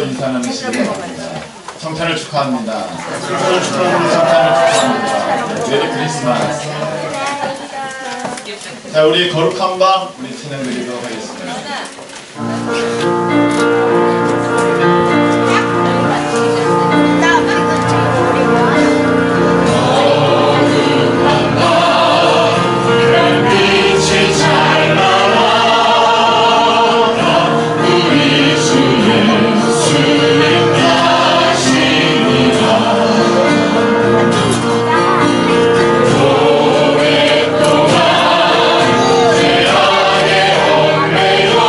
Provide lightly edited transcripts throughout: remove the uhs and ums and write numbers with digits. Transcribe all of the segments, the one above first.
인사 나누시기 성탄을 축하합니다. 성탄을 축하합니다. 메리 크리스마스. 자, 우리 거룩한 밤 우리 찬양 드리도록 하겠습니다. 내 안에 얽매여서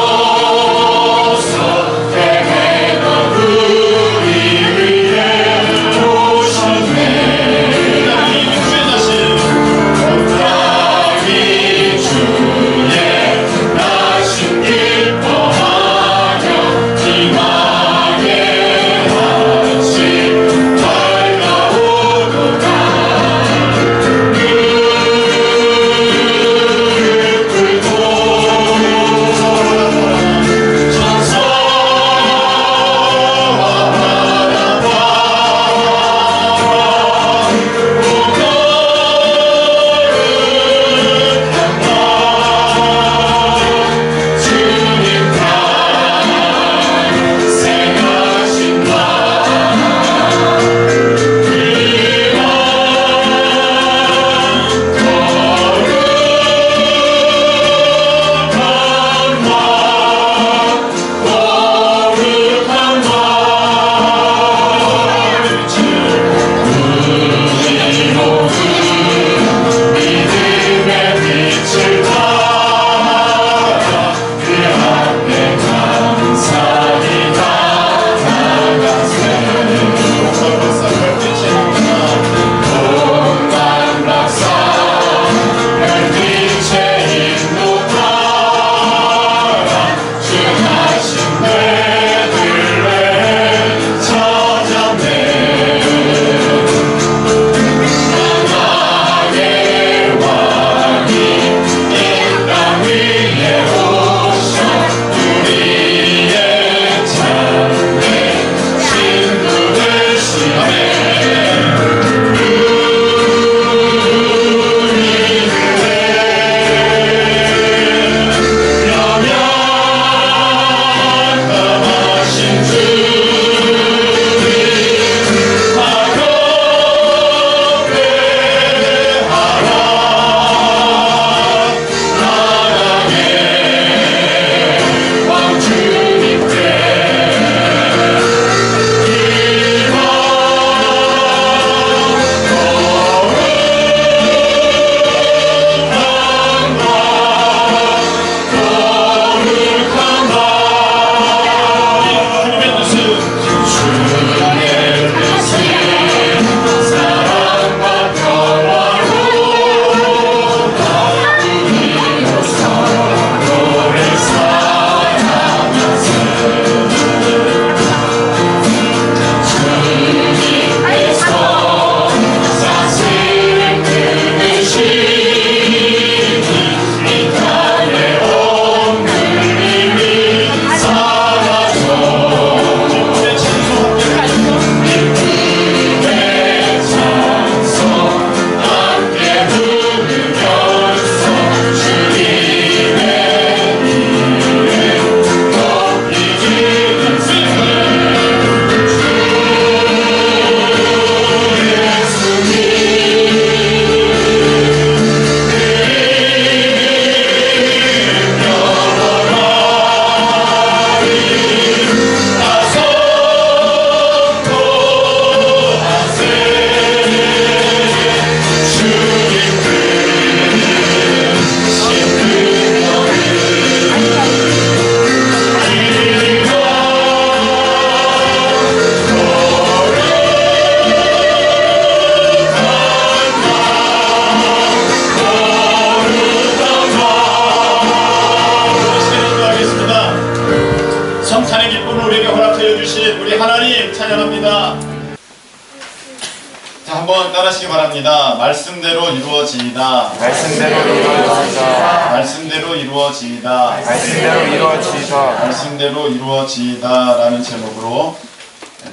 자, 한번 따라하시기 바랍니다. 말씀대로 이루어지이다. 말씀대로 이루어지이다. 말씀대로 이루어지이다. 말씀대로 이루어지이다. 말씀대로 이루어지이다 라는 제목으로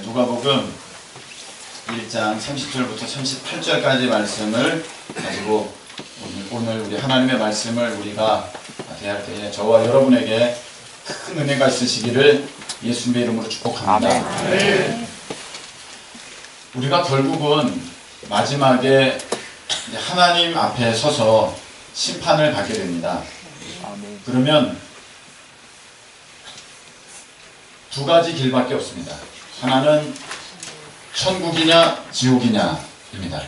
누가복음 1장 30절부터 38절까지 말씀을 가지고 오늘 우리 하나님의 말씀을 우리가 대할 때에 저와 여러분에게 큰 은혜가 있으시기를 예수님의 이름으로 축복합니다. 아멘. 우리가 결국은 마지막에 하나님 앞에 서서 심판을 받게 됩니다. 아멘. 그러면 두 가지 길밖에 없습니다. 하나는 천국이냐 지옥이냐입니다.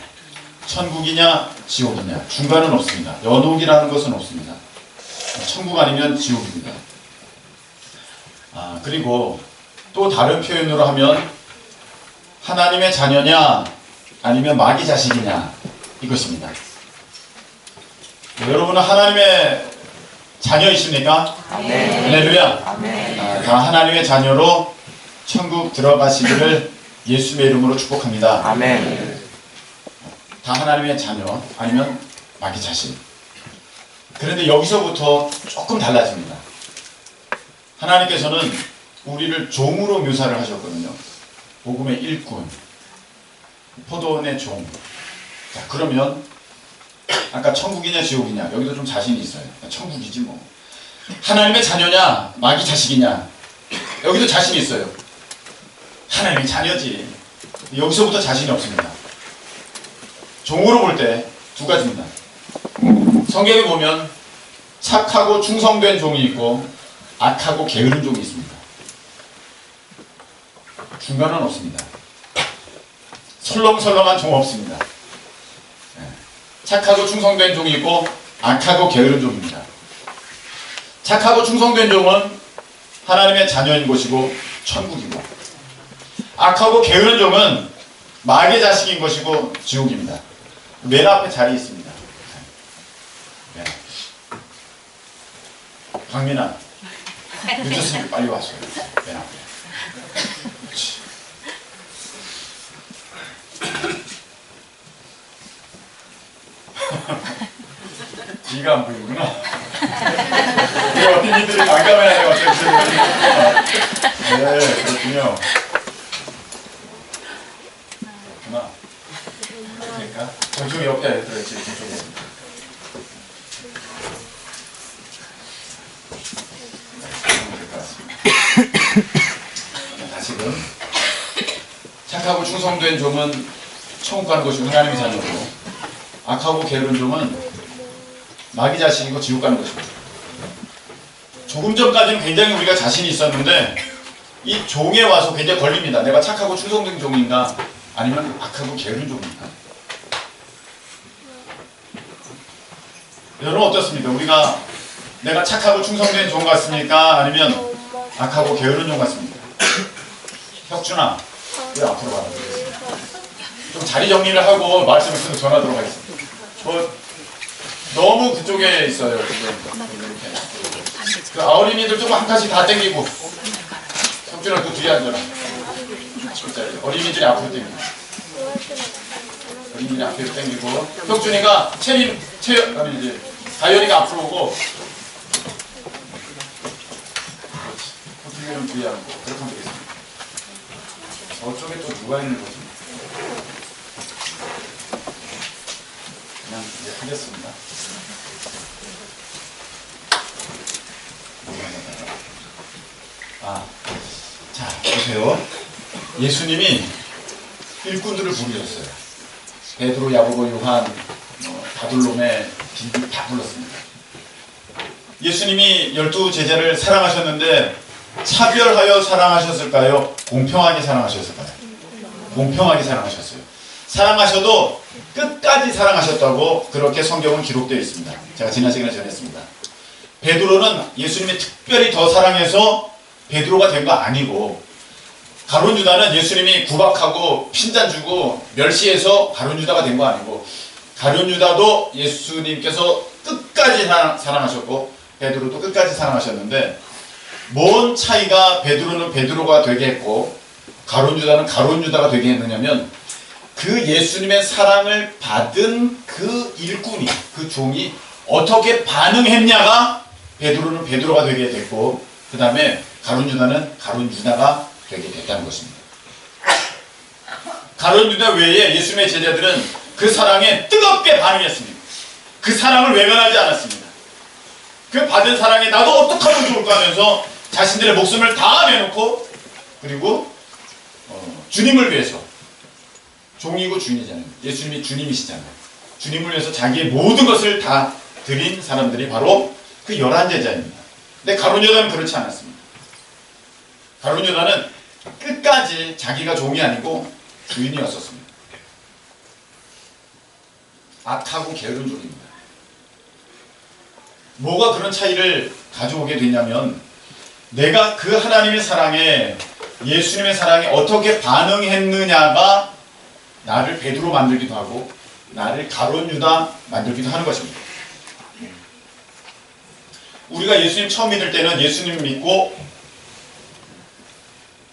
천국이냐 지옥이냐, 중간은 없습니다. 연옥이라는 것은 없습니다. 천국 아니면 지옥입니다. 그리고 또 다른 표현으로 하면 하나님의 자녀냐 아니면 마귀 자식이냐 이것입니다. 여러분은 하나님의 자녀이십니까? 아멘. 할렐루야. 아멘. 다 하나님의 자녀로 천국 들어가시기를 예수의 이름으로 축복합니다. 아멘. 다 하나님의 자녀 아니면 마귀 자식. 그런데 여기서부터 조금 달라집니다. 하나님께서는 우리를 종으로 묘사를 하셨거든요. 복음의 일꾼, 포도원의 종. 자, 그러면 아까 천국이냐 지옥이냐 여기도 좀 자신이 있어요. 천국이지 뭐. 하나님의 자녀냐 마귀 자식이냐 여기도 자신이 있어요. 하나님의 자녀지. 여기서부터 자신이 없습니다. 종으로 볼 때 두 가지입니다. 성경에 보면 착하고 충성된 종이 있고 악하고 게으른 종이 있습니다. 중간은 없습니다. 설렁설렁한 종 없습니다. 착하고 충성된 종이 있고 악하고 게으른 종입니다. 착하고 충성된 종은 하나님의 자녀인 것이고 천국이고, 악하고 게으른 종은 마귀의 자식인 것이고 지옥입니다. 맨 앞에 자리에 있습니다. 네. 강민아, 늦었으니까 빨리 왔어요. 맨 앞에. 그렇지. 네가 안 보이구나. 우리 어린이들이 난감해하게 왔어요. 네, 그렇군요. 그렇구나. 그러니까 저쪽 옆에 들어있지, 저쪽에. 다시금 착하고 충성된 종은 천국 가는 것이고 하나님의 자녀고, 악하고 게으른 종은 마귀 자식이고 지옥 가는 것입니다. 조금 전까지는 굉장히 우리가 자신이 있었는데 이 종에 와서 굉장히 걸립니다. 내가 착하고 충성된 종인가 아니면 악하고 게으른 종인가. 여러분 어떻습니까? 우리가 내가 착하고 충성된 종 같습니까? 아니면 악하고 게으른 종 같습니까? 혁준아, 왜 앞으로 가라. 좀 자리 정리를 하고 말씀을 계속 전하도록 하겠습니다. 너무 그쪽에 있어요. 그 어린이들 좀 한 칸씩 다 땡기고. 혁준아 그 뒤에 앉아라. 어린이들이 앞으로 땡기고. 어린이들이 앞으로 땡기고. 혁준이가 아니 이제 다현이가 앞으로 오고. 호텔은 뒤에 앉고. 그렇게 하면 되겠습니다. 저쪽에 또 누가 있는 거지? 그냥 이제 하겠습니다. 자, 보세요. 예수님이 일꾼들을 부르셨어요. 베드로, 야고보, 요한, 바돌로메, 빌립 다 불렀습니다. 예수님이 12 제자를 사랑하셨는데 차별하여 사랑하셨을까요? 공평하게 사랑하셨을까요? 공평하게 사랑하셨어요. 사랑하셔도 끝까지 사랑하셨다고 그렇게 성경은 기록되어 있습니다. 제가 지난 시간에 전했습니다. 베드로는 예수님이 특별히 더 사랑해서 베드로가 된 거 아니고, 가룟 유다는 예수님이 구박하고 핀잔 주고 멸시해서 가룟 유다가 된 거 아니고, 가룟 유다도 예수님께서 끝까지 사랑하셨고 베드로도 끝까지 사랑하셨는데, 뭔 차이가 베드로는 베드로가 되게 했고 가룟 유다는 가룟 유다가 되게 했느냐면, 그 예수님의 사랑을 받은 그 일꾼이, 그 종이 어떻게 반응했냐가 베드로는 베드로가 되게 됐고, 그 다음에 가룟 유다는 가룟 유다가 되게 됐다는 것입니다. 가룟 유다 외에 예수님의 제자들은 그 사랑에 뜨겁게 반응했습니다. 그 사랑을 외면하지 않았습니다. 그 받은 사랑에 나도 어떻게 하면 좋을까 하면서 자신들의 목숨을 다 내놓고, 그리고 주님을 위해서, 종이고 주인이잖아요. 예수님이 주님이시잖아요. 주님을 위해서 자기의 모든 것을 다 드린 사람들이 바로 그 11제자입니다. 근데 가룟 유다는 그렇지 않았습니다. 가룟 유다는 끝까지 자기가 종이 아니고 주인이었었습니다. 악하고 게으른 종입니다. 뭐가 그런 차이를 가져오게 되냐면, 내가 그 하나님의 사랑에, 예수님의 사랑에 어떻게 반응했느냐가 나를 베드로 만들기도 하고 나를 가룟 유다 만들기도 하는 것입니다. 우리가 예수님 처음 믿을 때는 예수님 믿고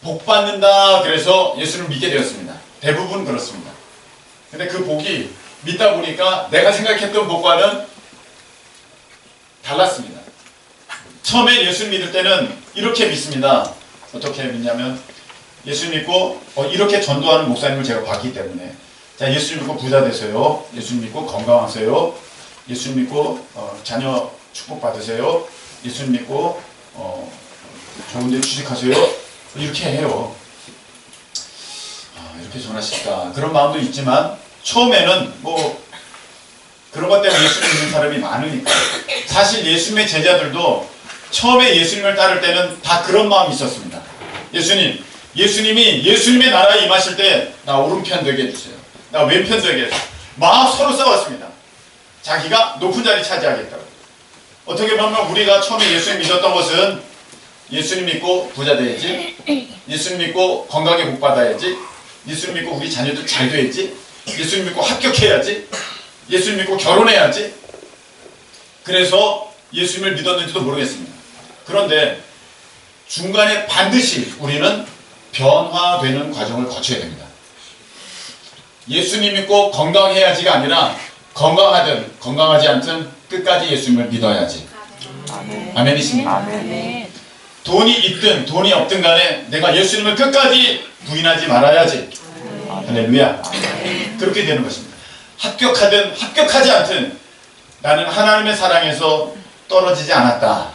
복 받는다 그래서 예수님을 믿게 되었습니다. 대부분 그렇습니다. 근데 그 복이 믿다 보니까 내가 생각했던 복과는 달랐습니다. 처음에 예수님 믿을 때는 이렇게 믿습니다. 어떻게 믿냐면, 예수 믿고 이렇게 전도하는 목사님을 제가 봤기 때문에, 자, 예수 믿고 부자 되세요. 예수 믿고 건강하세요. 예수 믿고 자녀 축복받으세요. 예수 믿고 좋은 데 취직하세요. 이렇게 해요. 이렇게 전하실까, 그런 마음도 있지만, 처음에는 뭐 그런 것 때문에 예수 믿는 사람이 많으니까. 사실 예수님의 제자들도 처음에 예수님을 따를 때는 다 그런 마음이 있었습니다. 예수님이 예수님의 나라에 임하실 때 나 오른편 되게 해주세요. 나 왼편 되게 해주세요. 막 서로 싸웠습니다. 자기가 높은 자리 차지하겠다고. 어떻게 보면 우리가 처음에 예수님 믿었던 것은, 예수님 믿고 부자 돼야지, 예수님 믿고 건강에 복 받아야지, 예수님 믿고 우리 자녀들 잘 돼야지, 예수님 믿고 합격해야지, 예수님 믿고 결혼해야지. 그래서 예수님을 믿었는지도 모르겠습니다. 그런데 중간에 반드시 우리는 변화되는 과정을 거쳐야 됩니다. 예수님 믿고 건강해야지가 아니라, 건강하든 건강하지 않든 끝까지 예수님을 믿어야지. 아멘이십니까? 아멘. 돈이 있든 돈이 없든 간에 내가 예수님을 끝까지 부인하지 말아야지. 할렐루야. 그렇게 되는 것입니다. 합격하든 합격하지 않든 나는 하나님의 사랑에서 떨어지지 않았다.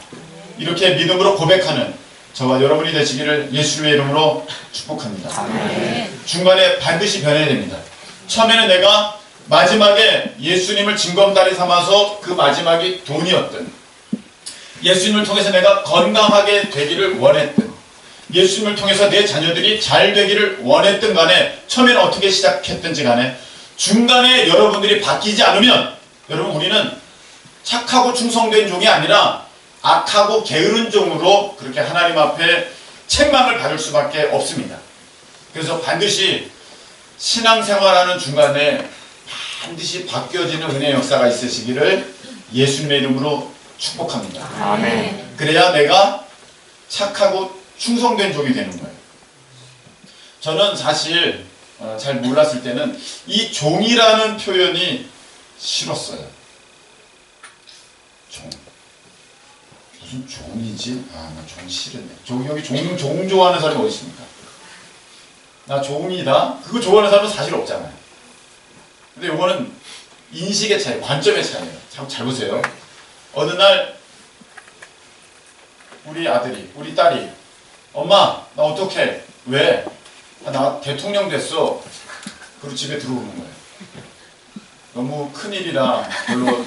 이렇게 믿음으로 고백하는 저와 여러분이 되시기를 예수님의 이름으로 축복합니다. 중간에 반드시 변해야 됩니다. 처음에는 내가 마지막에 예수님을 징검다리 삼아서 그 마지막이 돈이었든, 예수님을 통해서 내가 건강하게 되기를 원했든, 예수님을 통해서 내 자녀들이 잘 되기를 원했든 간에, 처음에는 어떻게 시작했든지 간에 중간에 여러분들이 바뀌지 않으면, 여러분, 우리는 착하고 충성된 종이 아니라 악하고 게으른 종으로 그렇게 하나님 앞에 책망을 받을 수밖에 없습니다. 그래서 반드시 신앙생활하는 중간에 반드시 바뀌어지는 은혜의 역사가 있으시기를 예수님의 이름으로 축복합니다. 아멘. 그래야 내가 착하고 충성된 종이 되는 거예요. 저는 사실 잘 몰랐을 때는 이 종이라는 표현이 싫었어요. 종. 무슨 종이지? 나 종 싫은데. 여기 종 좋아하는 사람이 어디 있습니까? 나 종이다? 그거 좋아하는 사람은 사실 없잖아요. 근데 이거는 인식의 차이, 관점의 차이예요. 참 잘 보세요. 어느 날 우리 아들이, 우리 딸이, 엄마, 나 어떡해? 왜? 나 대통령 됐어. 그리고 집에 들어오는 거예요. 너무 큰일이라 별로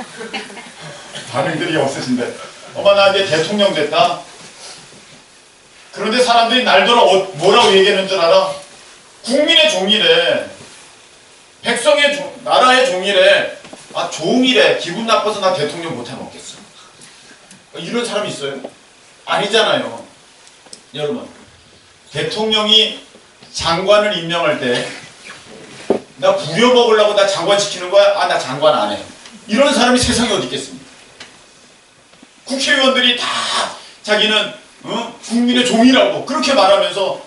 반응들이 없으신데, 엄마, 나 이제 대통령 됐다. 그런데 사람들이 날더러 뭐라고 얘기하는 줄 알아? 국민의 종이래. 백성의 나라의 종이래. 종이래. 기분 나빠서 나 대통령 못해 먹겠어. 이런 사람이 있어요? 아니잖아요. 여러분, 대통령이 장관을 임명할 때 나 부려먹으려고 나 장관 시키는 거야? 나 장관 안 해. 이런 사람이 세상에 어디 있겠습니까? 국회의원들이 다 자기는 국민의 종이라고 그렇게 말하면서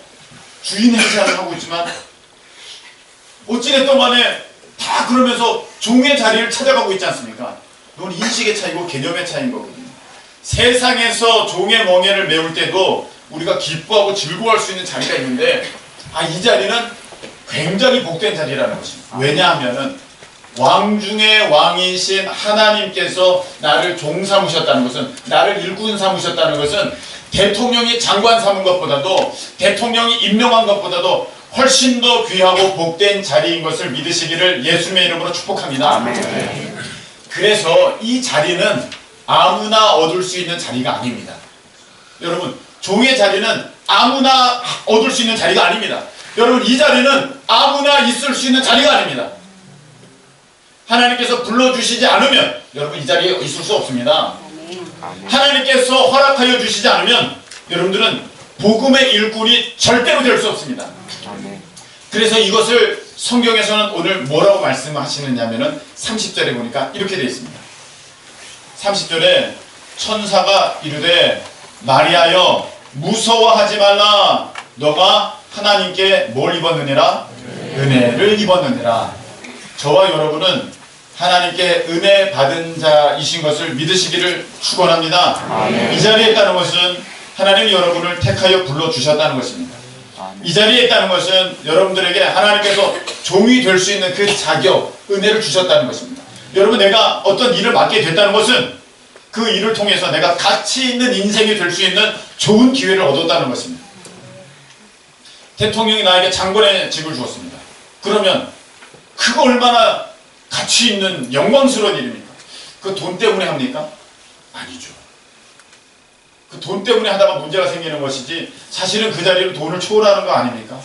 주인 행세를 하고 있지만, 어찌됐든 간에 다 그러면서 종의 자리를 찾아가고 있지 않습니까? 이건 인식의 차이고 개념의 차이인 거거든요. 세상에서 종의 멍에를 메울 때도 우리가 기뻐하고 즐거워할 수 있는 자리가 있는데 이 자리는 굉장히 복된 자리라는 것입니다. 왜냐하면은 왕 중에 왕이신 하나님께서 나를 종 삼으셨다는 것은, 나를 일꾼 삼으셨다는 것은 대통령이 장관 삼은 것보다도, 대통령이 임명한 것보다도 훨씬 더 귀하고 복된 자리인 것을 믿으시기를 예수님의 이름으로 축복합니다. 아멘. 그래서 이 자리는 아무나 얻을 수 있는 자리가 아닙니다. 여러분, 종의 자리는 아무나 얻을 수 있는 자리가 아닙니다. 여러분, 이 자리는 아무나 있을 수 있는 자리가 아닙니다. 하나님께서 불러주시지 않으면 여러분 이 자리에 있을 수 없습니다. 하나님께서 허락하여 주시지 않으면 여러분들은 복음의 일꾼이 절대로 될 수 없습니다. 그래서 이것을 성경에서는 오늘 뭐라고 말씀하시느냐면은 30절에 보니까 이렇게 되어 있습니다. 30절에 천사가 이르되 마리아여 무서워하지 말라. 너가 하나님께 뭘 입었느니라? 은혜를 입었느니라. 저와 여러분은 하나님께 은혜 받은 자이신 것을 믿으시기를 축원합니다. 이 자리에 있다는 것은 하나님이 여러분을 택하여 불러주셨다는 것입니다. 이 자리에 있다는 것은 여러분들에게 하나님께서 종이 될 수 있는 그 자격, 은혜를 주셨다는 것입니다. 여러분, 내가 어떤 일을 맡게 됐다는 것은 그 일을 통해서 내가 가치 있는 인생이 될 수 있는 좋은 기회를 얻었다는 것입니다. 대통령이 나에게 장관의 직을 주었습니다. 그러면 그거 얼마나 가치 있는 영광스러운 일입니까? 그 돈 때문에 합니까? 아니죠. 그 돈 때문에 하다가 문제가 생기는 것이지 사실은 그 자리는 돈을 초월하는 거 아닙니까?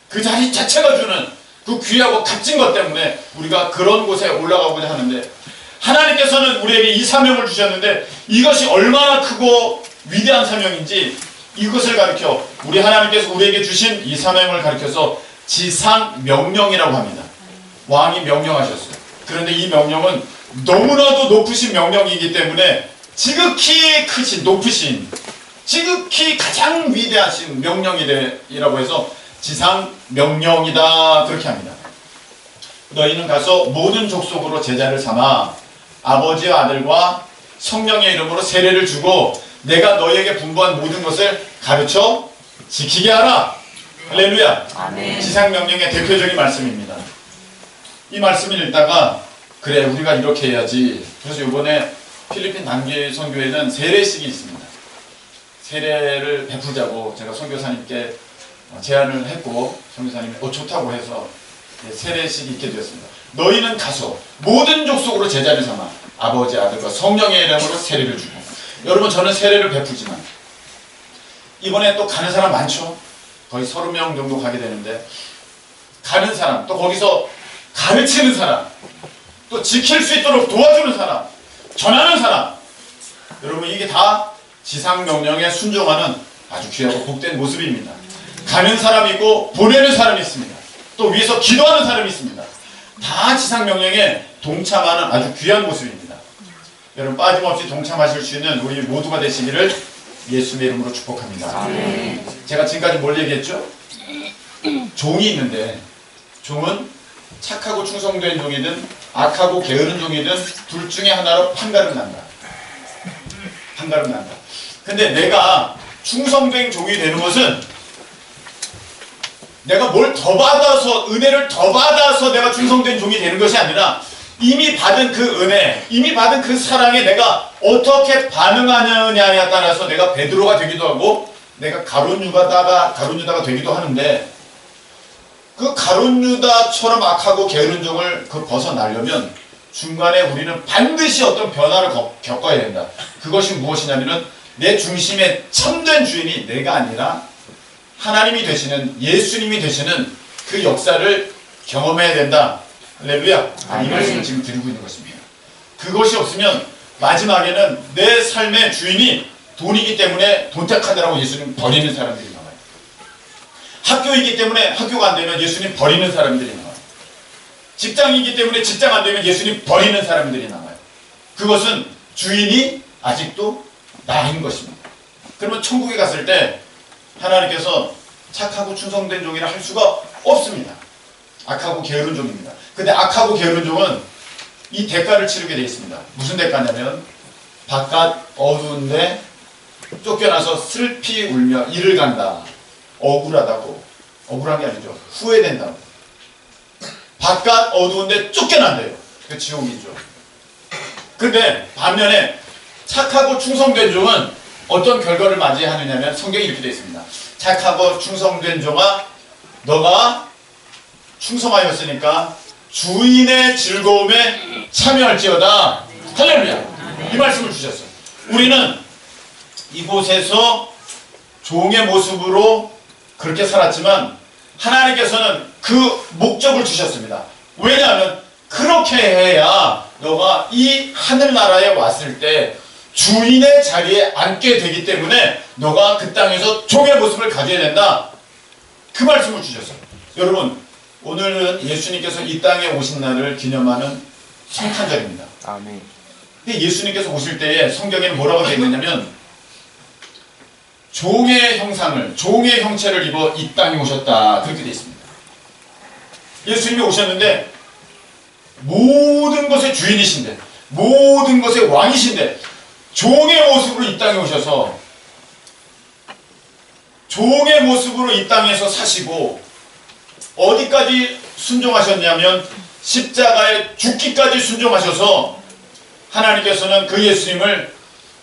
그 자리 자체가 주는 그 귀하고 값진 것 때문에 우리가 그런 곳에 올라가고자 하는데, 하나님께서는 우리에게 이 사명을 주셨는데 이것이 얼마나 크고 위대한 사명인지 이것을 가르쳐, 우리 하나님께서 우리에게 주신 이 사명을 가르쳐서 지상 명령이라고 합니다. 왕이 명령하셨어요. 그런데 이 명령은 너무나도 높으신 명령이기 때문에 지극히 크신, 높으신, 지극히 가장 위대하신 명령이라고 해서 지상 명령이다, 그렇게 합니다. 너희는 가서 모든 족속으로 제자를 삼아 아버지와 아들과 성령의 이름으로 세례를 주고 내가 너희에게 분부한 모든 것을 가르쳐 지키게 하라. 할렐루야. 아멘. 지상 명령의 대표적인 말씀입니다. 이 말씀을 읽다가 그래, 우리가 이렇게 해야지. 그래서 이번에 필리핀 단기 선교회는 세례식이 있습니다. 세례를 베푸자고 제가 선교사님께 제안을 했고 선교사님이 좋다고 해서 세례식이 있게 되었습니다. 너희는 가서 모든 족속으로 제자를 삼아 아버지, 아들과 성령의 이름으로 세례를 주고. 여러분, 저는 세례를 베푸지만 이번에 또 가는 사람 많죠. 거의 30명 정도 가게 되는데, 가는 사람, 또 거기서 가르치는 사람, 또 지킬 수 있도록 도와주는 사람, 전하는 사람, 여러분 이게 다 지상명령에 순종하는 아주 귀하고 복된 모습입니다. 가는 사람이 있고 보내는 사람이 있습니다. 또 위에서 기도하는 사람이 있습니다. 다 지상명령에 동참하는 아주 귀한 모습입니다. 여러분, 빠짐없이 동참하실 수 있는 우리 모두가 되시기를 예수님의 이름으로 축복합니다. 제가 지금까지 뭘 얘기했죠? 종이 있는데 종은 착하고 충성된 종이든 악하고 게으른 종이든 둘 중에 하나로 판가름 난다. 판가름 난다. 근데 내가 충성된 종이 되는 것은 내가 뭘 더 받아서, 은혜를 더 받아서 내가 충성된 종이 되는 것이 아니라 이미 받은 그 은혜, 이미 받은 그 사랑에 내가 어떻게 반응하느냐에 따라서 내가 베드로가 되기도 하고 내가 가룟 유다가 되기도 하는데, 그 가룟 유다처럼 악하고 게으른 종을 벗어나려면 중간에 우리는 반드시 어떤 변화를 겪어야 된다. 그것이 무엇이냐면은 내 중심의 참된 주인이 내가 아니라 하나님이 되시는, 예수님이 되시는 그 역사를 경험해야 된다. 할렐루야. 이 말씀을 지금 드리고 있는 것입니다. 그것이 없으면 마지막에는 내 삶의 주인이 돈이기 때문에 돈택하더라고 예수님 버리는 사람들이 나와요. 학교이기 때문에 학교가 안 되면 예수님 버리는 사람들이 나와요. 직장이기 때문에 직장 안 되면 예수님 버리는 사람들이 나와요. 그것은 주인이 아직도 나인 것입니다. 그러면 천국에 갔을 때 하나님께서 착하고 충성된 종이라 할 수가 없습니다. 악하고 게으른 종입니다. 근데 악하고 게으른 종은 이 대가를 치르게 되어 있습니다. 무슨 대가냐면 바깥 어두운데 쫓겨나서 슬피 울며 이를 간다. 억울하다고. 억울한 게 아니죠. 후회된다고. 바깥 어두운데 쫓겨난대요. 그 지옥이죠. 근데 반면에 착하고 충성된 종은 어떤 결과를 맞이하느냐면 성경이 이렇게 되어 있습니다. 착하고 충성된 종아 너가 충성하였으니까 주인의 즐거움에 참여할지어다. 할렐루야. 이 말씀을 주셨어요. 우리는 이곳에서 종의 모습으로 그렇게 살았지만 하나님께서는 그 목적을 주셨습니다. 왜냐하면 그렇게 해야 너가 이 하늘나라에 왔을 때 주인의 자리에 앉게 되기 때문에 너가 그 땅에서 종의 모습을 가져야 된다. 그 말씀을 주셨어요. 여러분, 오늘은 예수님께서 이 땅에 오신 날을 기념하는 성탄절입니다. 아멘. 근데 예수님께서 오실 때에 성경에는 뭐라고 되어 있느냐면 종의 형상을, 종의 형체를 입어 이 땅에 오셨다. 그렇게 되어 있습니다. 예수님이 오셨는데 모든 것의 주인이신데 모든 것의 왕이신데 종의 모습으로 이 땅에 오셔서 종의 모습으로 이 땅에서 사시고 어디까지 순종하셨냐면 십자가에 죽기까지 순종하셔서 하나님께서는 그 예수님을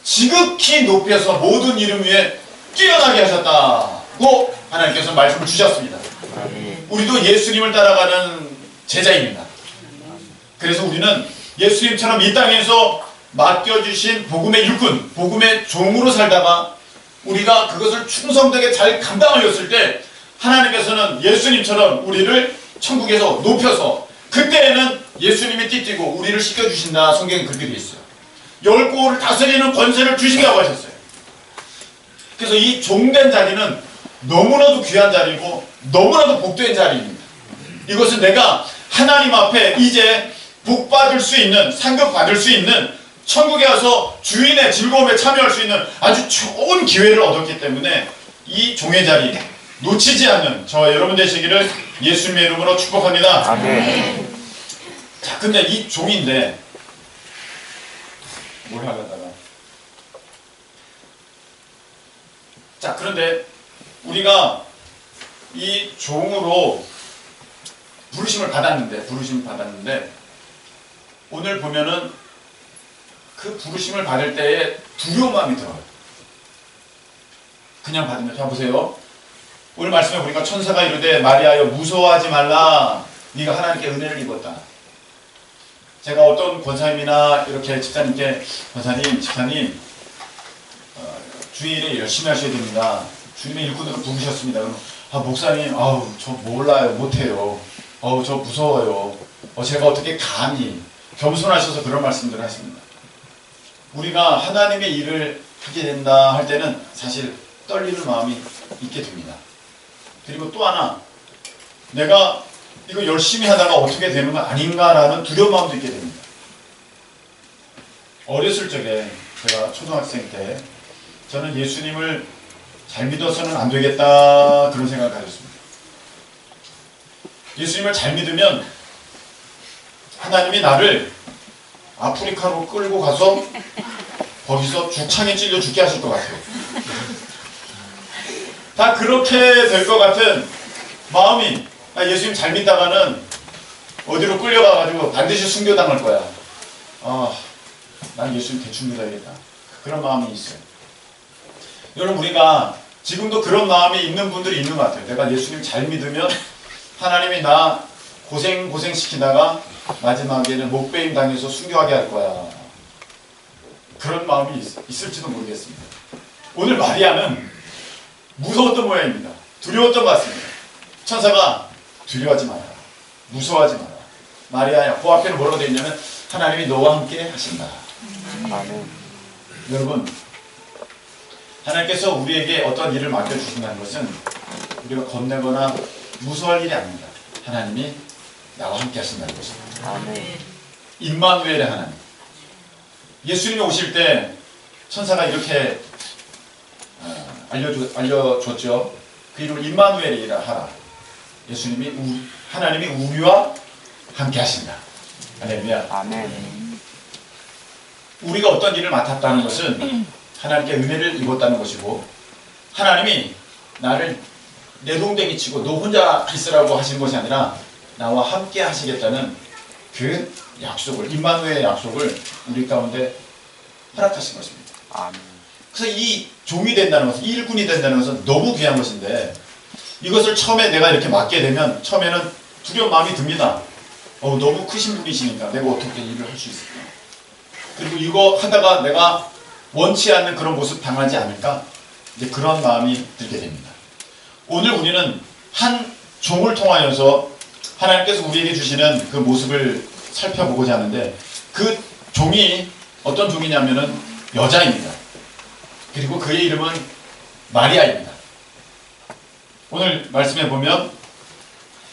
지극히 높여서 모든 이름 위에 뛰어나게 하셨다고 하나님께서 말씀을 주셨습니다. 우리도 예수님을 따라가는 제자입니다. 그래서 우리는 예수님처럼 이 땅에서 맡겨주신 복음의 일꾼, 복음의 종으로 살다가 우리가 그것을 충성되게 잘 감당하였을 때 하나님께서는 예수님처럼 우리를 천국에서 높여서 그때에는 예수님이 띠띠고 우리를 씻겨주신다. 성경에 그렇게 되어 있어요. 열 고을을 다스리는 권세를 주신다고 하셨어요. 그래서 이 종된 자리는 너무나도 귀한 자리고 너무나도 복된 자리입니다. 이것은 내가 하나님 앞에 이제 복 받을 수 있는, 상급 받을 수 있는, 천국에 와서 주인의 즐거움에 참여할 수 있는 아주 좋은 기회를 얻었기 때문에 이 종의 자리 놓치지 않는 저와 여러분 되시기를 예수님의 이름으로 축복합니다. 아멘. 자, 근데 이 종인데 뭘 하려다가 자, 그런데 우리가 이 종으로 부르심을 받았는데 오늘 보면은 그 부르심을 받을 때에 두려운 마음이 들어요. 그냥 받으면, 자 보세요. 오늘 말씀에 보니까 천사가 이르되 마리아여 무서워하지 말라. 네가 하나님께 은혜를 입었다. 제가 어떤 권사님이나 이렇게 집사님께 집사님 주일에 열심히 하셔야 됩니다. 주님의 일꾼으로 부르셨습니다. 그럼 목사님 저 몰라요. 못해요. 저 무서워요. 제가 어떻게 감히 겸손하셔서 그런 말씀들을 하십니다. 우리가 하나님의 일을 하게 된다 할 때는 사실 떨리는 마음이 있게 됩니다. 그리고 또 하나 내가 이거 열심히 하다가 어떻게 되는 거 아닌가라는 두려운 마음도 있게 됩니다. 어렸을 적에 제가 초등학생 때 저는 예수님을 잘 믿어서는 안 되겠다 그런 생각을 가졌습니다. 예수님을 잘 믿으면 하나님이 나를 아프리카로 끌고 가서 거기서 죽창에 찔려 죽게 하실 것 같아요. 다 그렇게 될 것 같은 마음이 예수님 잘 믿다가는 어디로 끌려가가지고 반드시 순교당할 거야. 난 예수님 대충 믿어야겠다. 그런 마음이 있어요. 여러분 우리가 지금도 그런 마음이 있는 분들이 있는 것 같아요. 내가 예수님 잘 믿으면 하나님이 나 고생시키다가 마지막에는 목배임 당해서 순교하게 할 거야. 그런 마음이 있을지도 모르겠습니다. 오늘 마리아는 무서웠던 모양입니다. 두려웠던 것 같습니다. 천사가 두려워하지 마라. 무서워하지 마라. 마리아야, 그 앞에는 뭐라고 되어 있냐면 하나님이 너와 함께 하신다. 아멘. 여러분, 하나님께서 우리에게 어떤 일을 맡겨주신다는 것은 우리가 겁내거나 무서워할 일이 아닙니다. 하나님이 나와 함께 하신다는 것입니다. 아멘. 임마누엘의 하나님. 예수님이 오실 때 천사가 이렇게 알려줬죠. 그 이름을 임마누엘이라 하라. 하나님이 우리와 함께 하신다. 할렐루야. 아멘. 우리가 어떤 일을 맡았다는 것은 하나님께 은혜를 입었다는 것이고, 하나님이 나를 내동댕이 치고 너 혼자 있으라고 하신 것이 아니라 나와 함께 하시겠다는 그 약속을, 임마누엘의 약속을 우리 가운데 허락하신 것입니다. 아멘. 그래서 이 종이 된다는 것은, 이 일꾼이 된다는 것은 너무 귀한 것인데, 이것을 처음에 내가 이렇게 맡게 되면 처음에는 두려운 마음이 듭니다. 너무 크신 분이시니까 내가 어떻게 일을 할 수 있을까? 그리고 이거 하다가 내가 원치 않는 그런 모습 당하지 않을까? 이제 그런 마음이 들게 됩니다. 오늘 우리는 한 종을 통하여서 하나님께서 우리에게 주시는 그 모습을 살펴보고자 하는데, 그 종이 어떤 종이냐면은 여자입니다. 그리고 그의 이름은 마리아입니다. 오늘 말씀해 보면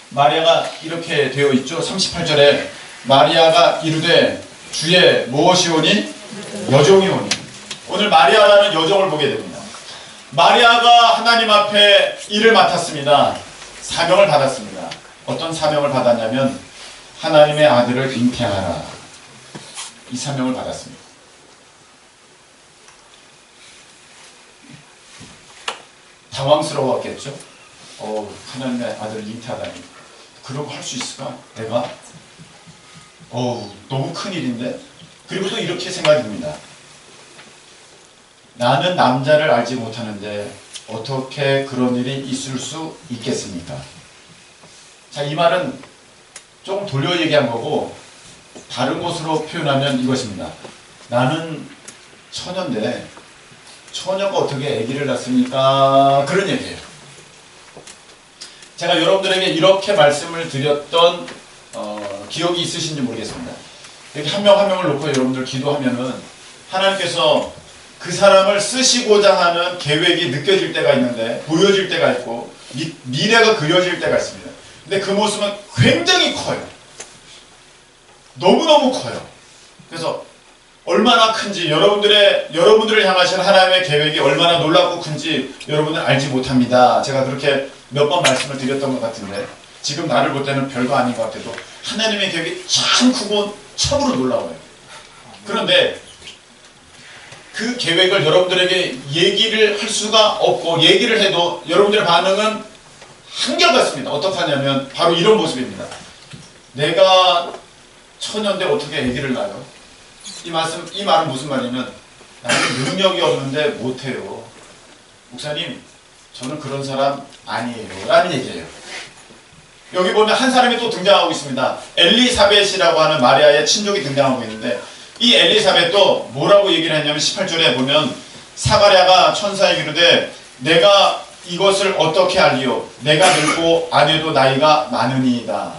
마리아가 이렇게 되어 있죠. 38절에 마리아가 이르되 주의 무엇이오니? 여종이 오니. 오늘 마리아라는 여종을 보게 됩니다. 마리아가 하나님 앞에 일을 맡았습니다. 사명을 받았습니다. 어떤 사명을 받았냐면 하나님의 아들을 잉태하라. 이 사명을 받았습니다. 당황스러웠겠죠. 하나님의 아들을 잉태하다니, 그런 거 할 수 있을까? 내가? 너무 큰 일인데? 그리고 또 이렇게 생각이 듭니다. 나는 남자를 알지 못하는데 어떻게 그런 일이 있을 수 있겠습니까? 자, 이 말은 조금 돌려 얘기한 거고, 다른 곳으로 표현하면 이것입니다. 나는 처녀인데 처녀가 어떻게 아기를 낳습니까? 그런 얘기예요. 제가 여러분들에게 이렇게 말씀을 드렸던 기억이 있으신지 모르겠습니다. 이렇게 한 명 한 명을 놓고 여러분들 기도하면은 하나님께서 그 사람을 쓰시고자 하는 계획이 느껴질 때가 있는데, 보여질 때가 있고, 미래가 그려질 때가 있습니다. 근데 그 모습은 굉장히 커요. 너무너무 커요. 그래서 얼마나 큰지, 여러분들을 향하신 하나님의 계획이 얼마나 놀랍고 큰지 여러분은 알지 못합니다. 제가 그렇게 몇 번 말씀을 드렸던 것 같은데, 지금 나를 볼 때는 별거 아닌 것 같아도 하나님의 계획이 참 크고 참으로 놀라워요. 그런데 그 계획을 여러분들에게 얘기를 할 수가 없고, 얘기를 해도 여러분들의 반응은 한결같습니다. 어떻게 하냐면 바로 이런 모습입니다. 내가 처녀인데 어떻게 아기를 낳아요? 이 말은 무슨 말이냐면, 나는 능력이 없는데 못해요. 목사님, 저는 그런 사람 아니에요. 라는 얘기예요. 여기 보면 한 사람이 또 등장하고 있습니다. 엘리사벳이라고 하는 마리아의 친족이 등장하고 있는데, 이 엘리사벳도 뭐라고 얘기를 했냐면 18절에 보면 사가랴가 천사에게 이르되 내가 이것을 어떻게 알리요? 내가 늙고 아내도 나이가 많으니이다.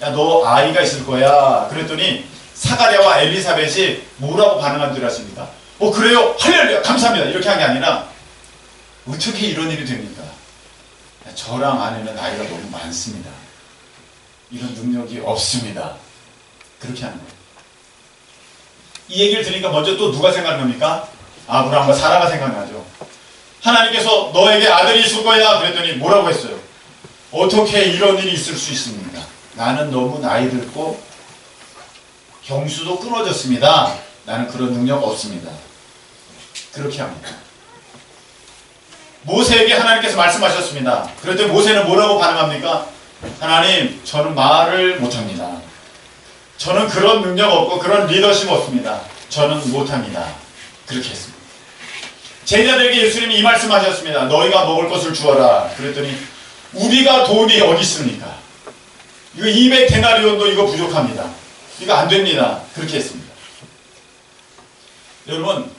야, 너 아이가 있을 거야. 그랬더니 사가랴와 엘리사벳이 뭐라고 반응한 줄 아십니까? 그래요? 할렐루야! 감사합니다. 이렇게 한 게 아니라, 어떻게 이런 일이 됩니까? 저랑 아내는 나이가 너무 많습니다. 이런 능력이 없습니다. 그렇게 하는 거예요. 이 얘기를 들으니까 먼저 또 누가 생각납니까? 아브라함과 사라가 생각나죠. 하나님께서 너에게 아들이 있을 거야 그랬더니 뭐라고 했어요? 어떻게 이런 일이 있을 수 있습니까? 나는 너무 나이 들고 경수도 끊어졌습니다. 나는 그런 능력 없습니다. 그렇게 합니다. 모세에게 하나님께서 말씀하셨습니다. 그랬더니 모세는 뭐라고 반응합니까? 하나님, 저는 말을 못합니다. 저는 그런 능력 없고 그런 리더십 없습니다. 저는 못합니다. 그렇게 했습니다. 제자들에게 예수님이 이 말씀하셨습니다. 너희가 먹을 것을 주어라. 그랬더니 우리가 돈이 어디 있습니까? 이거 200데나리온도 이거 부족합니다. 이거 안 됩니다. 그렇게 했습니다. 여러분,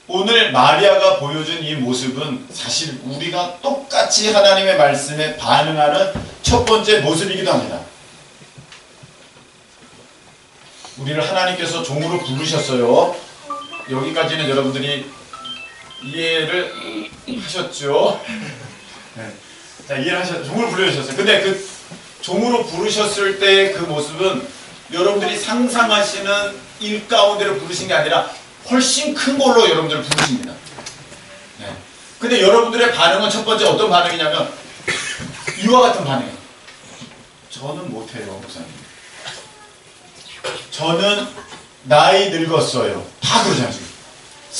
오늘 마리아가 보여준 이 모습은 사실 우리가 똑같이 하나님의 말씀에 반응하는 첫 번째 모습이기도 합니다. 우리를 하나님께서 종으로 부르셨어요. 여기까지는 여러분들이 이해를 하셨죠? 네. 자, 이해를 하셨죠? 종으로 부르셨어요. 근데 그 종으로 부르셨을 때 그 모습은 여러분들이 상상하시는 일 가운데로 부르신 게 아니라 훨씬 큰 걸로 여러분들을 부르십니다. 네. 근데 여러분들의 반응은 첫 번째 어떤 반응이냐면 이와 같은 반응이에요. 저는 못해요, 목사님. 저는 나이 늙었어요. 다 그러잖아요. 지금.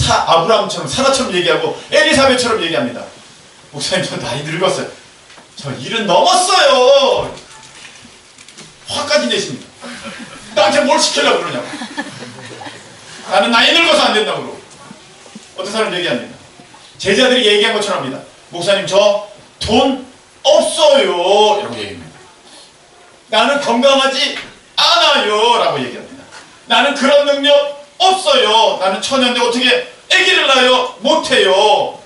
아브라함처럼 사라처럼 얘기하고 엘리사벳처럼 얘기합니다. 목사님, 저 나이 늙었어요. 저 일은 넘었어요. 화까지 내십니다. 나한테 뭘 시키려고 그러냐고. 나는 나이 늙어서 안 된다고 그러고. 어떤 사람 얘기합니다. 제자들이 얘기한 것처럼 합니다. 목사님, 저 돈 없어요. 이라고 얘기합니다. 나는 건강하지 않아요. 라고 얘기합니다. 나는 그런 능력 없어요. 나는 처녀인데 어떻게 아기를 낳아요? 못해요.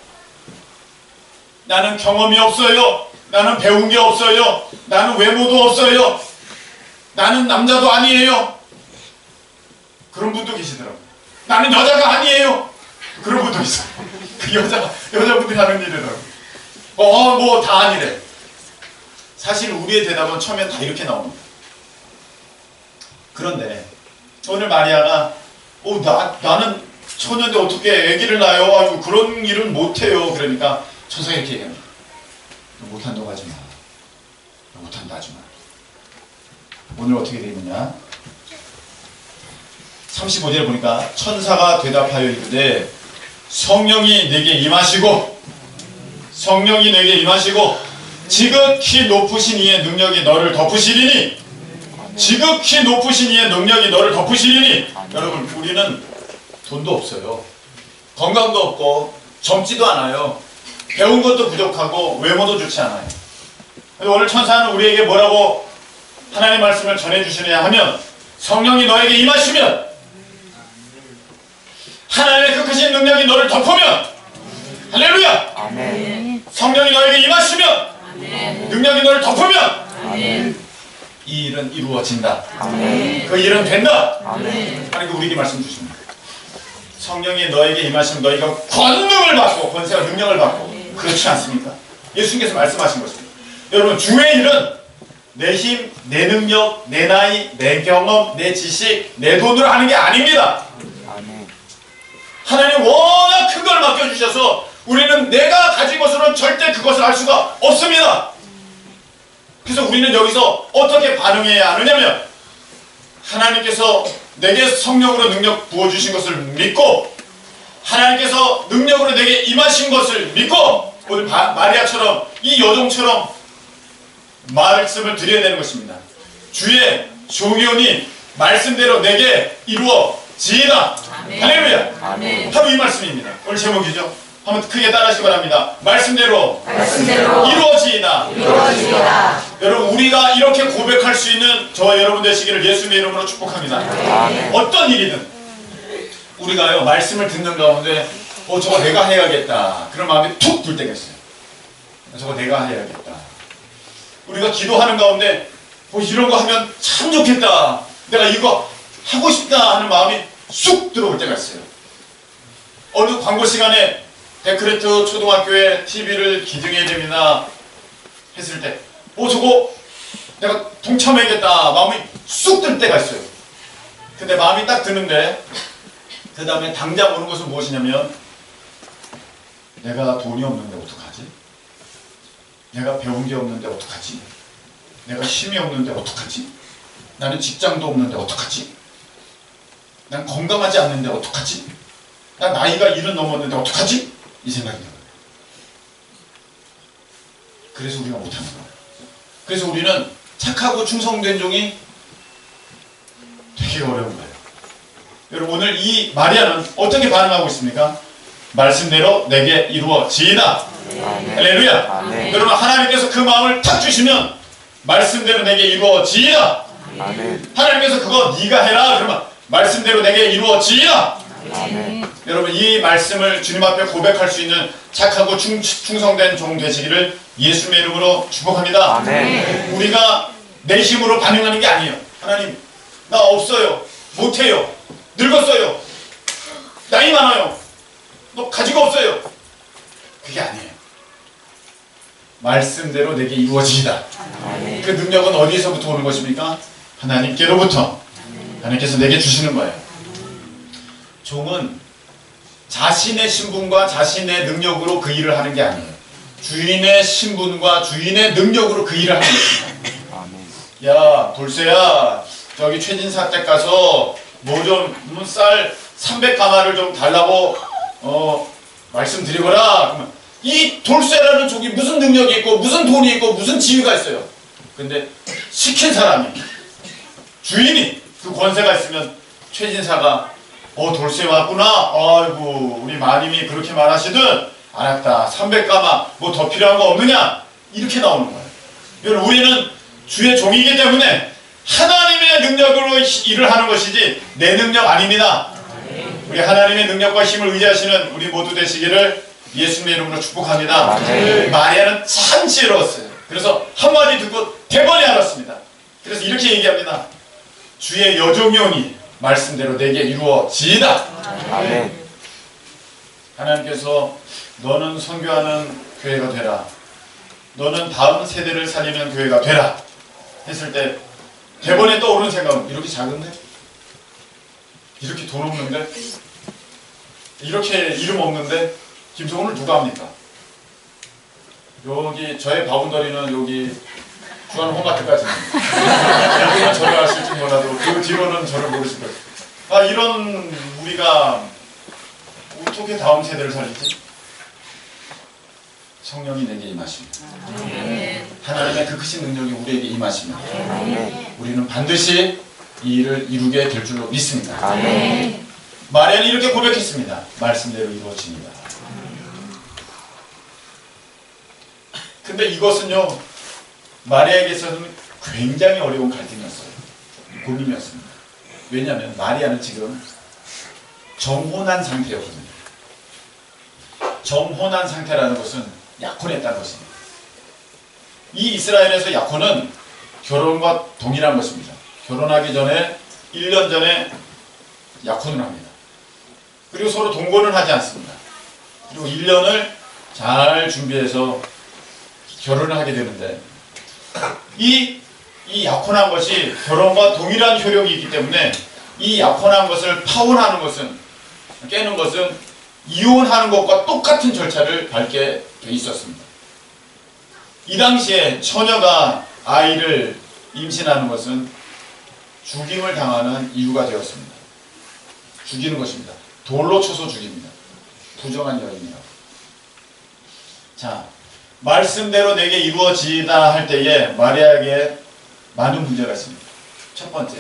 나는 경험이 없어요. 나는 배운 게 없어요. 나는 외모도 없어요. 나는 남자도 아니에요. 그런 분도 계시더라고요. 나는 여자가 아니에요. 그런 분도 있어요. 그 여자분들이 하는 일이더라고요. 뭐 다 아니래. 사실 우리의 대답은 처음엔 다 이렇게 나옵니다. 그런데 오늘 마리아가 나는 처녀인데 어떻게 아기를 낳아요? 아유, 그런 일은 못해요. 그러니까 천사가 이렇게 얘기합니다. 너 못한다고 하지 마. 너 못한다 하지 마. 오늘 어떻게 되어 있느냐? 35절에 보니까 천사가 대답하여 이르되 성령이 내게 임하시고 지극히 높으신 이의 능력이 너를 덮으시리니 여러분, 우리는 돈도 없어요. 건강도 없고 젊지도 않아요. 배운 것도 부족하고 외모도 좋지 않아요. 오늘 천사는 우리에게 뭐라고 하나님의 말씀을 전해주시느냐 하면 성령이 너에게 임하시면 하나님의 그 크신 능력이 너를 덮으면 할렐루야! 아멘. 성령이 너에게 임하시면 능력이 너를 덮으면 이 일은 이루어진다. 그 일은 된다. 하나님께 우리에게 말씀 주십니다. 성령이 너에게 임하시면 너희가 권능을 받고 권세와 능력을 받고 그렇지 않습니까? 예수님께서 말씀하신 것입니다. 여러분, 주의 일은 내 힘, 내 능력, 내 나이, 내 경험, 내 지식, 내 돈으로 하는 게 아닙니다. 하나님 워낙 큰 걸 맡겨주셔서 우리는 내가 가진 것으로는 절대 그것을 할 수가 없습니다. 그래서 우리는 여기서 어떻게 반응해야 하느냐면 하나님께서 내게 성령으로 능력 부어주신 것을 믿고 하나님께서 능력으로 내게 임하신 것을 믿고 오늘 마리아처럼 이 여종처럼 말씀을 드려야 되는 것입니다. 주의 종이오니 말씀대로 내게 이루어지이다. 할렐루야. 하루 이 말씀입니다. 오늘 제목이죠. 한번 크게 따라하시기 바랍니다. 말씀대로 이루어지이다. 여러분, 우리가 이렇게 고백할 수 있는 저와 여러분 되시기를 예수님의 이름으로 축복합니다. 어떤 일이든 우리가요 말씀을 듣는 가운데 저거 내가 해야겠다 그런 마음이 툭 들 때가 있어요. 저거 내가 해야겠다. 우리가 기도하는 가운데 이런 거 하면 참 좋겠다, 내가 이거 하고 싶다 하는 마음이 쑥 들어올 때가 있어요. 어느 광고 시간에 데크레트 초등학교에 TV를 기증해야 됩니다 했을 때 저거 내가 동참해야겠다 마음이 쑥 들 때가 있어요. 근데 마음이 딱 드는데 그 다음에 당장 오는 것은 무엇이냐면 내가 돈이 없는데 어떡하지? 내가 배운 게 없는데 어떡하지? 내가 힘이 없는데 어떡하지? 나는 직장도 없는데 어떡하지? 난 건강하지 않는데 어떡하지? 난 나이가 70 넘었는데 어떡하지? 이 생각이 들어요. 그래서 우리가 못하는 거예요. 그래서 우리는 착하고 충성된 종이 되게 어려운 거예요. 여러분, 오늘 이 마리아는 어떻게 반응하고 있습니까? 말씀대로 내게 이루어지이다. 할렐루야. 여러분, 하나님께서 그 마음을 탁 주시면 말씀대로 내게 이루어지이다. 하나님께서 그거 네가 해라 그러면 말씀대로 내게 이루어지이다. 여러분, 이 말씀을 주님 앞에 고백할 수 있는 착하고 충성된 종 되시기를 예수님의 이름으로 축복합니다. 우리가 내 힘으로 반응하는 게 아니에요. 하나님, 나 없어요, 못해요, 늙었어요, 나이 많아요, 너 가지고 없어요. 그게 아니에요. 말씀대로 내게 이루어지이다. 그 능력은 어디에서부터 오는 것입니까? 하나님께로부터. 하나님께서 내게 주시는 거예요. 종은 자신의 신분과 자신의 능력으로 그 일을 하는 게 아니에요. 주인의 신분과 주인의 능력으로 그 일을 하는 것입니다. 야 돌쇠야 저기 최진사 댁 가서 뭐 좀 쌀 300가마를 좀 달라고 말씀드리거라. 그러면 이 돌쇠라는 족이 무슨 능력이 있고 무슨 돈이 있고 무슨 지위가 있어요. 근데 시킨 사람이 주인이 그 권세가 있으면 최진사가 돌쇠 왔구나. 아이고 우리 마님이 그렇게 말하시든 알았다. 300가마 뭐 더 필요한 거 없느냐? 이렇게 나오는 거예요. 여러분 우리는 주의 종이기 때문에 하나님의 능력으로 일을 하는 것이지 내 능력 아닙니다. 우리 하나님의 능력과 힘을 의지하시는 우리 모두 되시기를 예수님의 이름으로 축복합니다. 마리아는 참 지혜로웠어요. 그래서 한마디 듣고 대번에 알았습니다. 그래서 이렇게 얘기합니다. 주의 여종이오니 말씀대로 내게 이루어지이다. 아멘. 하나님께서 너는 선교하는 교회가 되라. 너는 다음 세대를 살리는 교회가 되라. 했을 때 대번에 떠오르는 생각은 이렇게 작은데? 이렇게 돈 없는데? 이렇게 이름 없는데? 김성훈을 누가 합니까? 여기 저의 바운더리는 여기 주한 홈마트까지입니다. 여기는 저를 아실지 몰라도 그 뒤로는 저를 모르실 거예요. 이런 우리가 어떻게 다음 세대를 살리지? 성령이 내게 임하십니다. 하나님의 그 크신 능력이 우리에게 임하시면 우리는 반드시 이 일을 이루게 될 줄로 믿습니다. 마리아는 이렇게 고백했습니다. 말씀대로 이루어집니다. 근데 이것은요 마리아에게서는 굉장히 어려운 갈등이었어요. 고민이었습니다. 왜냐하면 마리아는 지금 정혼한 상태였거든요. 정혼한 상태라는 것은 약혼했다는 것입니다. 이 이스라엘에서 약혼은 결혼과 동일한 것입니다. 결혼하기 전에 1년 전에 약혼을 합니다. 그리고 서로 동거는 하지 않습니다. 그리고 1년을 잘 준비해서 결혼을 하게 되는데 이 약혼한 것이 결혼과 동일한 효력이 있기 때문에 이 약혼한 것을 파혼하는 것은 깨는 것은 이혼하는 것과 똑같은 절차를 밟게 돼 있었습니다. 이 당시에 처녀가 아이를 임신하는 것은 죽임을 당하는 이유가 되었습니다. 죽이는 것입니다. 돌로 쳐서 죽입니다. 부정한 여인이라고. 자, 말씀대로 내게 이루어지다 할 때에 마리아에게 많은 문제가 있습니다. 첫 번째,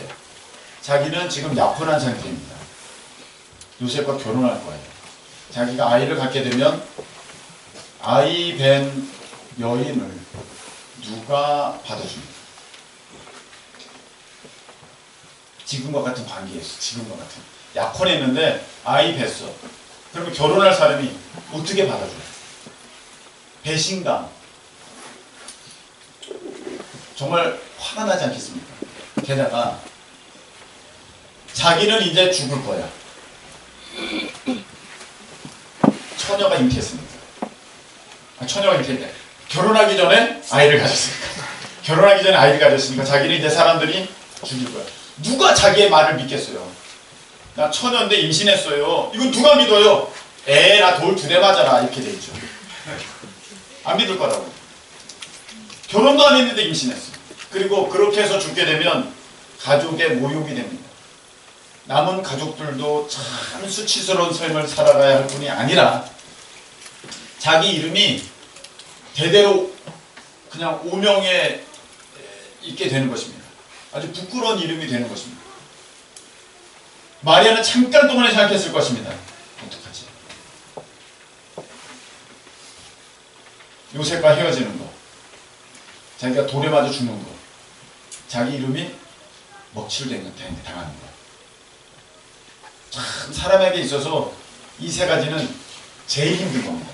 자기는 지금 약혼한 상태입니다. 요셉과 결혼할 거예요. 자기가 아이를 갖게 되면 아이 뵌 여인을 누가 받아줍니까? 지금과 같은 관계였어. 지금과 같은. 약혼했는데 아이 뵀어. 그러면 결혼할 사람이 어떻게 받아줘요? 배신감. 정말 화가 나지 않겠습니까? 게다가 자기는 이제 죽을 거야. 처녀가 잉태했습니다. 처녀가 잉태했대. 결혼하기 전에 아이를 가졌으니까. 결혼하기 전에 아이를 가졌으니까 자기는 이제 사람들이 죽일 거야. 누가 자기의 말을 믿겠어요? 나 처녀인데 임신했어요. 이건 누가 믿어요? 나 돌 2대 맞아라. 이렇게 돼 있죠. 안 믿을 거라고. 결혼도 안 했는데 임신했어. 그리고 그렇게 해서 죽게 되면 가족의 모욕이 됩니다. 남은 가족들도 참 수치스러운 삶을 살아가야 할 뿐이 아니라 자기 이름이 대대로 그냥 오명에 있게 되는 것입니다. 아주 부끄러운 이름이 되는 것입니다. 마리아는 잠깐 동안에 생각했을 것입니다. 어떡하지? 요셉과 헤어지는 거, 자기가 돌에 맞아 죽는 거, 자기 이름이 먹칠을 당하는 거. 참 사람에게 있어서 이 세 가지는 제일 힘든 겁니다.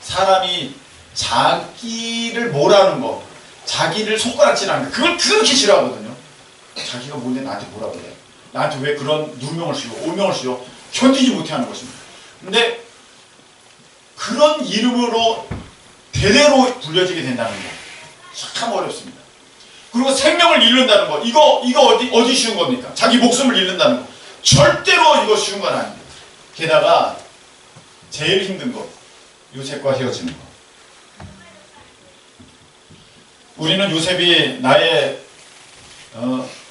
사람이 자기를 뭐라는 거, 자기를 손가락질하는 거, 그걸 그렇게 싫어하거든요. 자기가 뭔데 나한테 뭐라 그래? 나한테 왜 그런 누명을 씌워, 오명을 씌워? 견디지 못해 하는 것입니다. 근데 그런 이름으로 대대로 불려지게 된다는 거 참 어렵습니다. 그리고 생명을 잃는다는 거, 이거 어디 쉬운 겁니까? 자기 목숨을 잃는다는 거 절대로 이거 쉬운 건 아닙니다. 게다가 제일 힘든 거, 요셉과 헤어지는 거. 우리는 요셉이 나의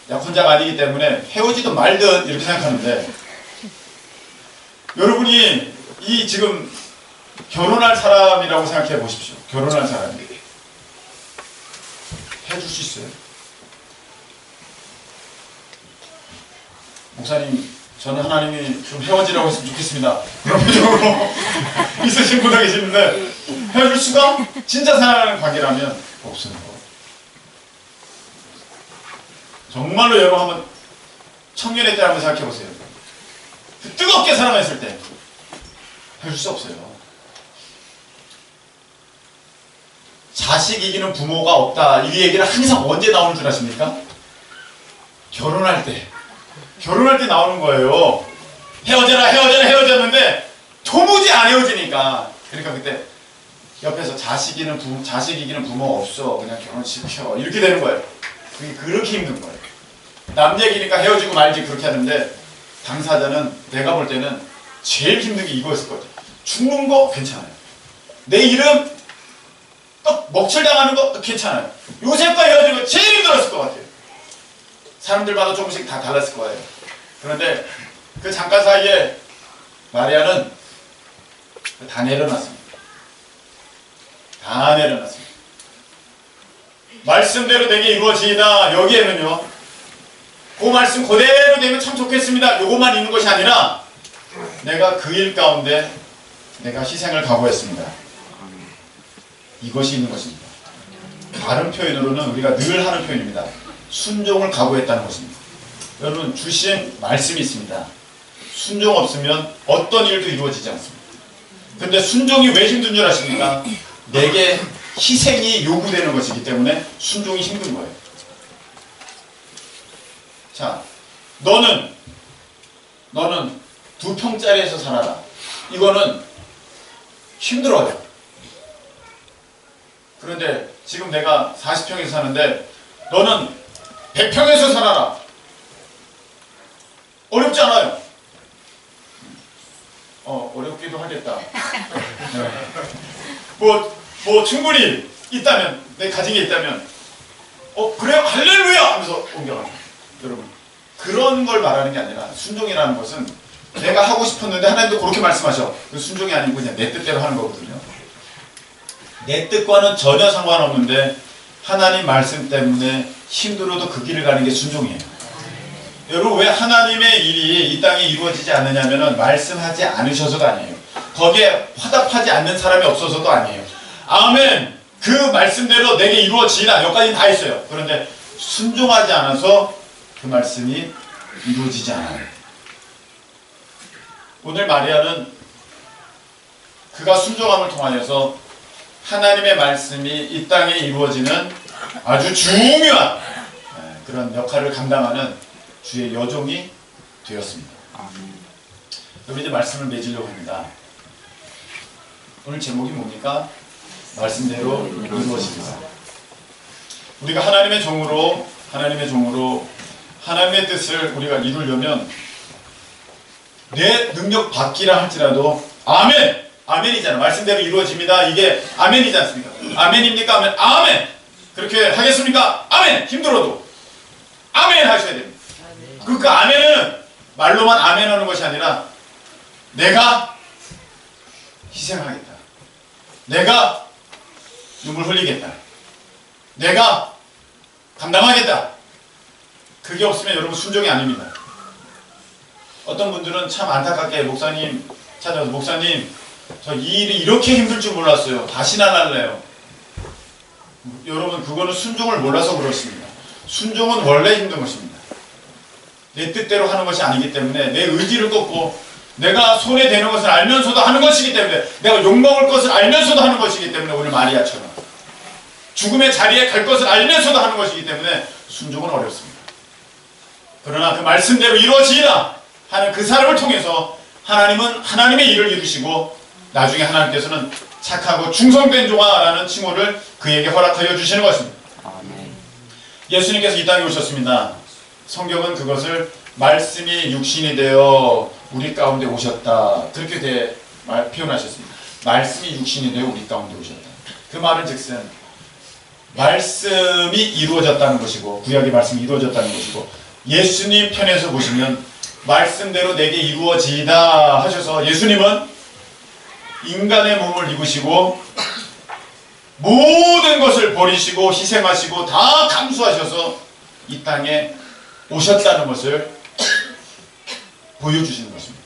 약혼자가 아니기 때문에 헤어지든 말든 이렇게 생각하는데, 여러분이 이 지금 결혼할 사람이라고 생각해 보십시오. 결혼할 사람이 해줄 수 있어요? 목사님, 저는 하나님이 좀 헤어지라고 했으면 좋겠습니다. 그런 표정으로 있으신 분도 계시는데, 헤어질 수가? 진짜 사랑하는 관계라면 없어요. 정말로 여러분 한번 청년의 때 한번 생각해 보세요. 뜨겁게 사랑했을 때 헤어질 수 없어요. 자식 이기는 부모가 없다, 이 얘기는 항상 언제 나오는 줄 아십니까? 결혼할 때 나오는 거예요. 헤어졌는데 도무지 안 헤어지니까. 그러니까 그때 옆에서 자식 이기는 부모 없어, 그냥 결혼시켜, 이렇게 되는 거예요. 그게 그렇게 힘든 거예요. 남 얘기니까 헤어지고 말지 그렇게 하는데, 당사자는 내가 볼 때는 제일 힘든 게 이거였을 것 같아요. 죽는 거 괜찮아요. 내 이름 또 먹칠당하는 거 괜찮아요. 요셉과 헤어지는 거 제일 힘들었을 것 같아요. 사람들마다 조금씩 다 달랐을 거예요. 그런데 그 잠깐 사이에 마리아는 다 내려놨습니다. 다 내려놨습니다. 말씀대로 내게 이루어지이다. 여기에는요, 그 말씀 그대로 되면 참 좋겠습니다, 요것만 있는 것이 아니라, 내가 그 일 가운데 내가 희생을 각오했습니다, 이것이 있는 것입니다. 다른 표현으로는 우리가 늘 하는 표현입니다. 순종을 각오했다는 것입니다. 여러분, 주신 말씀이 있습니다. 순종 없으면 어떤 일도 이루어지지 않습니다. 근데 순종이 왜 힘든 줄 아십니까? 내게 희생이 요구되는 것이기 때문에 순종이 힘든 거예요. 자, 너는 2평짜리에서 살아라. 이거는 힘들어요. 그런데 지금 내가 40평에서 사는데 너는 100평에서 살아라. 어렵지 않아요. 어렵기도 하겠다. 네. 뭐 충분히 있다면, 내 가진 게 있다면, 그래요? 할렐루야! 하면서 옮겨가요. 여러분, 그런 걸 말하는 게 아니라, 순종이라는 것은 내가 하고 싶었는데 하나님도 그렇게 말씀하셔. 그 순종이 아니고 그냥 내 뜻대로 하는 거거든요. 내 뜻과는 전혀 상관없는데 하나님 말씀 때문에 힘들어도 그 길을 가는 게 순종이에요. 여러분, 왜 하나님의 일이 이 땅에 이루어지지 않느냐면 말씀하지 않으셔서도 아니에요. 거기에 화답하지 않는 사람이 없어서도 아니에요. 아멘! 그 말씀대로 내게 이루어지라, 여기까지 다 했어요. 그런데 순종하지 않아서 그 말씀이 이루어지지 않아요. 오늘 마리아는 그가 순종함을 통하여서 하나님의 말씀이 이 땅에 이루어지는 아주 중요한 그런 역할을 감당하는 주의 여종이 되었습니다. 여러분, 이제 말씀을 맺으려고 합니다. 오늘 제목이 뭡니까? 말씀대로 이루어집니다. 우리가 하나님의 종으로 하나님의 뜻을 우리가 이루려면 내 능력 밖이라 할지라도 아멘! 아멘이잖아. 말씀대로 이루어집니다. 이게 아멘이지 않습니까? 아멘입니까? 아멘. 아멘! 그렇게 하겠습니까? 아멘! 힘들어도 아멘 하셔야 됩니다. 그 아멘은 말로만 아멘 하는 것이 아니라 내가 희생하겠다. 내가 눈물 흘리겠다. 내가 감당하겠다. 그게 없으면 여러분 순종이 아닙니다. 어떤 분들은 참 안타깝게 목사님 찾아서, 목사님, 저 이 일이 이렇게 힘들 줄 몰랐어요. 다시는 안 할래요. 여러분, 그거는 순종을 몰라서 그렇습니다. 순종은 원래 힘든 것입니다. 내 뜻대로 하는 것이 아니기 때문에, 내 의지를 꺾고 내가 손에 대는 것을 알면서도 하는 것이기 때문에, 내가 욕먹을 것을 알면서도 하는 것이기 때문에, 오늘 마리아처럼 죽음의 자리에 갈 것을 알면서도 하는 것이기 때문에 순종은 어렵습니다. 그러나 그 말씀대로 이루어지리라 하는 그 사람을 통해서 하나님은 하나님의 일을 이루시고, 나중에 하나님께서는 착하고 충성된 종아라는 칭호를 그에게 허락하여 주시는 것입니다. 예수님께서 이 땅에 오셨습니다. 성경은 그것을 말씀이 육신이 되어 우리 가운데 오셨다, 그렇게 표현하셨습니다. 말씀이 육신이 되어 우리 가운데 오셨다. 그 말은 즉슨 말씀이 이루어졌다는 것이고 구약의 말씀이 이루어졌다는 것이고 예수님 편에서 보시면 말씀대로 내게 이루어지이다 하셔서 예수님은 인간의 몸을 입으시고 모든 것을 버리시고 희생하시고 다 감수하셔서 이 땅에 오셨다는 것을 보여주시는 것입니다.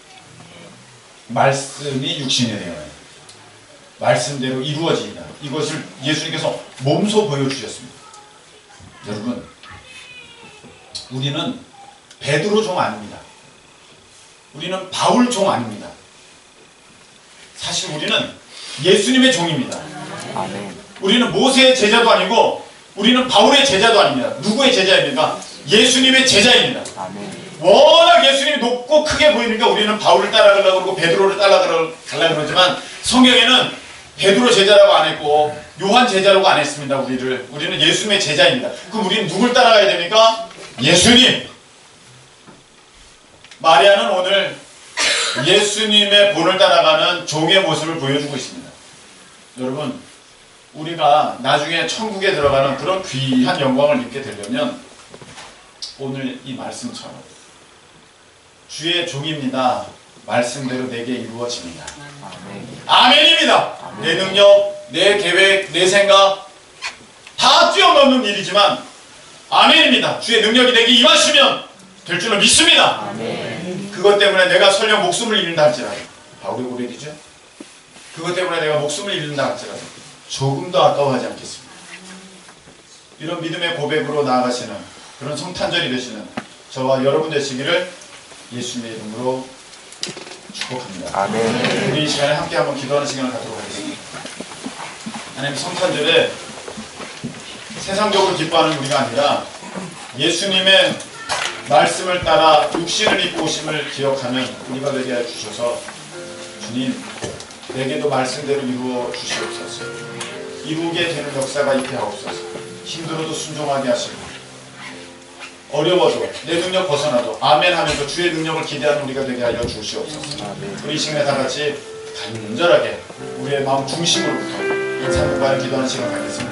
말씀이 육신이 되어요. 말씀대로 이루어지이다. 이것을 예수님께서 몸소 보여주셨습니다. 여러분, 우리는 베드로 종 아닙니다. 우리는 바울 종 아닙니다. 사실 우리는 예수님의 종입니다. 아멘. 우리는 모세의 제자도 아니고 우리는 바울의 제자도 아닙니다. 누구의 제자입니까? 예수님의 제자입니다. 아멘. 워낙 예수님이 높고 크게 보이니까 우리는 바울을 따라가려고 그러고 베드로를 따라가려고 그러지만 성경에는 베드로 제자라고 안 했고 요한 제자라고 안 했습니다. 우리는 예수님의 제자입니다. 그럼 우리는 누굴 따라가야 됩니까? 예수님. 마리아는 오늘 예수님의 본을 따라가는 종의 모습을 보여주고 있습니다. 여러분, 우리가 나중에 천국에 들어가는 그런 귀한 영광을 입게 되려면 오늘 이 말씀처럼 주의 종입니다. 말씀대로 내게 이루어집니다. 아멘. 아멘입니다. 내 능력, 내 계획, 내 생각 다 뛰어넘는 일이지만 아멘입니다. 주의 능력이 내게 임하시면 될 줄로 믿습니다. 아멘. 그것 때문에 내가 설령 목숨을 잃는다 할지라도 바울의 고백이죠. 그것 때문에 내가 목숨을 잃는다 할지라도 조금도 아까워하지 않겠습니다. 이런 믿음의 고백으로 나아가시는 그런 성탄절이 되시는 저와 여러분 되시기를 예수님의 이름으로 축복합니다. 아멘. 우리 이 시간에 함께 한번 기도하는 시간을 갖도록 하겠습니다. 하나님, 성탄절에 세상적으로 기뻐하는 우리가 아니라 예수님의 말씀을 따라 육신을 입고 오심을 기억하는 우리가 되게 해주셔서 주님, 내게도 말씀대로 이루어 주시옵소서. 이루게 되는 역사가 있게 하옵소서. 힘들어도 순종하게 하시고 어려워도 내 능력 벗어나도 아멘 하면서 주의 능력을 기대하는 우리가 되게 하여 주시옵소서. 아멘. 우리 이 시간에 다 같이 간절하게 우리의 마음 중심으로부터 인사동바를 기도하는 시간 갖겠습니다.